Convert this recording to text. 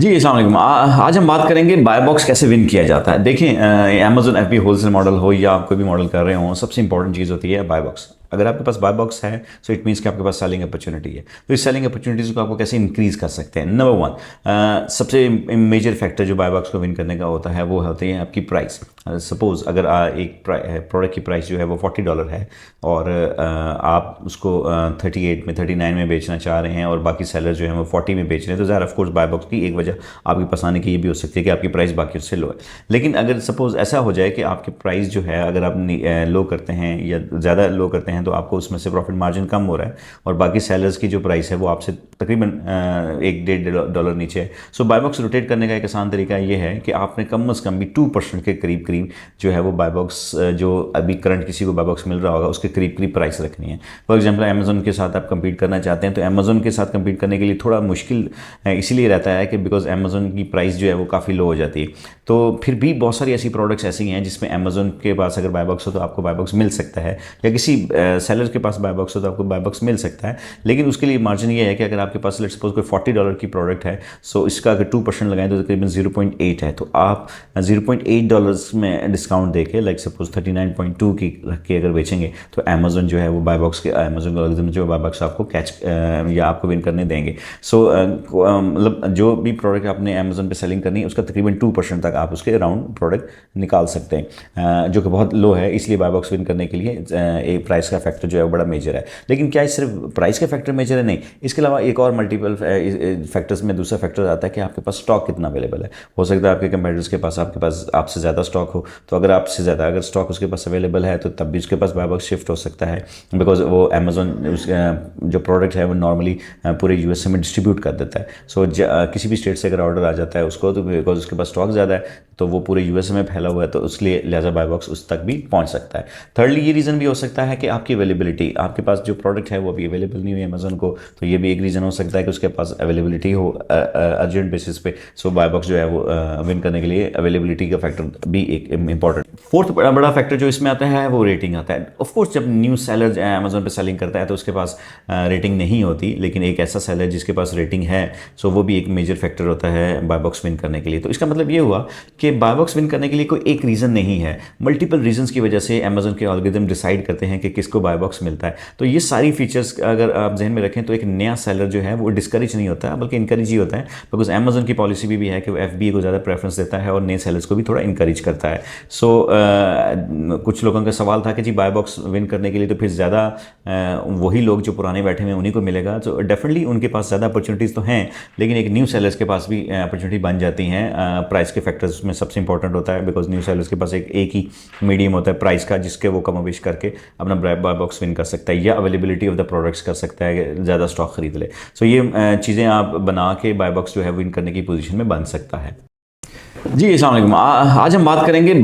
जी अस्सलाम वालेकुम। आज हम बात करेंगे बाय बॉक्स कैसे विन किया जाता है। देखें, अमेजोन एफबी होलसेल मॉडल हो या आप कोई भी मॉडल कर रहे हो, सबसे इंपॉर्टेंट चीज़ होती है बाय बॉक्स। अगर आपके पास बाय बॉक्स है सो इट मीन्स कि आपके पास सेलिंग अपॉर्चुनिटी है। तो इस सेलिंग अपॉर्चुनिटीज़ को आपको कैसे इंक्रीज़ कर सकते हैं। नंबर वन, सबसे मेजर फैक्टर जो बाय बॉक्स को विन करने का होता है वो होती है आपकी प्राइस। सपोज़ अगर एक प्रोडक्ट की प्राइस जो है वो $40 है और आप उसको 38 में 39 में बेचना चाह रहे हैं और बाकी सेलर जो है वो 40 में बेच रहे हैं, तो ज़ाहिर ऑफ कोर्स बाय बॉक्स की एक वजह आपके पास आने की ये भी हो सकती है कि आपकी प्राइस बाकी उससे लो है। लेकिन अगर सपोज़ ऐसा हो जाए कि आपकी प्राइस जो है अगर आप लो करते हैं या ज़्यादा लो करते हैं तो आपको उसमें से प्रॉफिट मार्जिन कम हो रहा है और बाकी सेलर्स की जो प्राइस है वो आपसे तकरीबन $1-1.5 नीचे है। सो बाय बॉक्स रोटेट करने का एक आसान तरीका ये है कि आपने कम से कम भी 2% के करीब करीब जो है वो बाय बॉक्स जो अभी करंट किसी को बाय बॉक्स मिल रहा होगा उसके करीब करीब प्राइस रखनी है। फॉर एग्जाम्पल अमेजोन के साथ आप कंपीट करना चाहते हैं तो अमेजोन के साथ कंपीट करने के लिए थोड़ा मुश्किल इसीलिए रहता है कि बिकॉज अमेजोन की प्राइस जो है वो काफ़ी लो हो जाती है। तो फिर भी बहुत सारी ऐसी प्रोडक्ट्स ऐसी हैं जिसमें अमेजोन के पास अगर बाय बॉक्स हो तो आपको बाय बॉक्स मिल सकता है, या किसी सेलर के पास बाय बॉक्स हो तो आपको बाय बॉक्स मिल सकता है। लेकिन उसके लिए मार्जिन ये है कि अगर आपके पास लेट्स सपोज कोई $40 की प्रोडक्ट है, सो इसका अगर 2% लगाएं तो तकरीबन 0.8 है, तो आप $0.8 में डिस्काउंट देके लाइक सपोज 39.2 की रख के अगर बेचेंगे तो अमेजोन जो है वो बाय बॉक्स के अमेजोन का एल्गोरिथम जो बाय बॉक्स आपको कैच या आपको विन करने देंगे। सो मतलब जो भी प्रोडक्ट आपने अमेजोन पे सेलिंग करनी है उसका तकरीबन 2% तक आप उसके अराउंड प्रोडक्ट निकाल सकते हैं, जो कि बहुत लो है। इसलिए बाय बॉक्स विन करने के लिए एक प्राइस का फैक्टर जो है वो बड़ा मेजर है। लेकिन क्या सिर्फ प्राइस का फैक्टर मेजर है? नहीं, इसके अलावा एक और मल्टीपल फैक्टर्स में दूसरा फैक्टर आता है कि आपके पास स्टॉक कितना अवेलेबल है। हो सकता है आपके कंपेटिटर्स के पास आपसे ज़्यादा स्टॉक हो, तो अगर आपसे ज़्यादा अगर स्टॉक उसके पास अवेलेबल है तो तब भी उसके पास बाय बॉक्स शिफ्ट हो सकता है, बिकॉज वो अमेजोन जो प्रोडक्ट है वो नॉर्मली पूरे यूएसए में डिस्ट्रीब्यूट कर देता है। सो किसी भी स्टेट से अगर ऑर्डर आ जाता है उसको, तो बिकॉज उसके पास स्टॉक ज़्यादा है तो वो पूरे यूएसए में फैला हुआ है, तो उसलिए लिहाजा बाय बॉक्स उस तक भी पहुंच सकता है। थर्डली ये रीज़न भी हो सकता है कि आपकी अवेलेबिलिटी, आपके पास जो प्रोडक्ट है वो अभी अवेलेबल नहीं हुई अमेजोन को, तो ये भी एक रीज़न हो सकता है कि उसके पास अवेलेबिलिटी हो अर्जेंट बेसिस पे। सो बाय बॉक्स जो है वो विन करने के लिए अवेलेबिलिटी का फैक्टर भी एक इंपॉर्टेंट। फोर्थ बड़ा फैक्टर जो इसमें आता है वो रेटिंग आता है। ऑफकोर्स जब न्यू सेलर अमेजोन पे सेलिंग करता है तो उसके पास रेटिंग नहीं होती, लेकिन एक ऐसा सेलर जिसके पास रेटिंग है, सो वो भी एक मेजर फैक्टर होता है बाय बॉक्स विन करने के लिए। तो इसका मतलब ये हुआ कि बाय बॉक्स विन करने के लिए कोई एक रीज़न नहीं है, मल्टीपल रीजंस की वजह से अमेजोन के एल्गोरिथम डिसाइड करते हैं कि किसको बाय बॉक्स मिलता है। तो ये सारी फीचर्स अगर आप जहन में रखें तो एक नया सेलर जो है वो डिस्करेज नहीं होता है बल्कि इंकरेज ही होता है, बिकॉज अमेजोन की पॉलिसी भी है कि वो एफबीए को ज़्यादा प्रेफरेंस देता है और नए सेलर्स को भी थोड़ा इंकरेज करता है। सो कुछ लोगों का सवाल था कि जी बाय बॉक्स विन करने के लिए तो फिर ज़्यादा वही लोग जो पुराने बैठे हुए हैं उन्हीं को मिलेगा। तो डेफिनेटली उनके पास ज़्यादा अपॉर्चुनिटीज़ तो हैं, लेकिन एक न्यू सेलर्स के पास भी अपॉर्चुनिटी बन जाती हैं। प्राइस के फैक्टर्स में सबसे इंपॉर्टेंट होता है, बिकॉज न्यू सेलर्स के पास एक ही मीडियम होता है प्राइस का जिसके वो कमोबेश करके अपना बाय बॉक्स विन कर सकता है या अवेलेबिलिटी ऑफ द प्रोडक्ट्स कर सकता है, ज़्यादा स्टॉक खरीद ले। सो ये चीज़ें आप बना के बाय बॉक्स जो है विन करने की पोजीशन में बन सकता है। जी अस्सलाम वालेकुम। आज हम बात करेंगे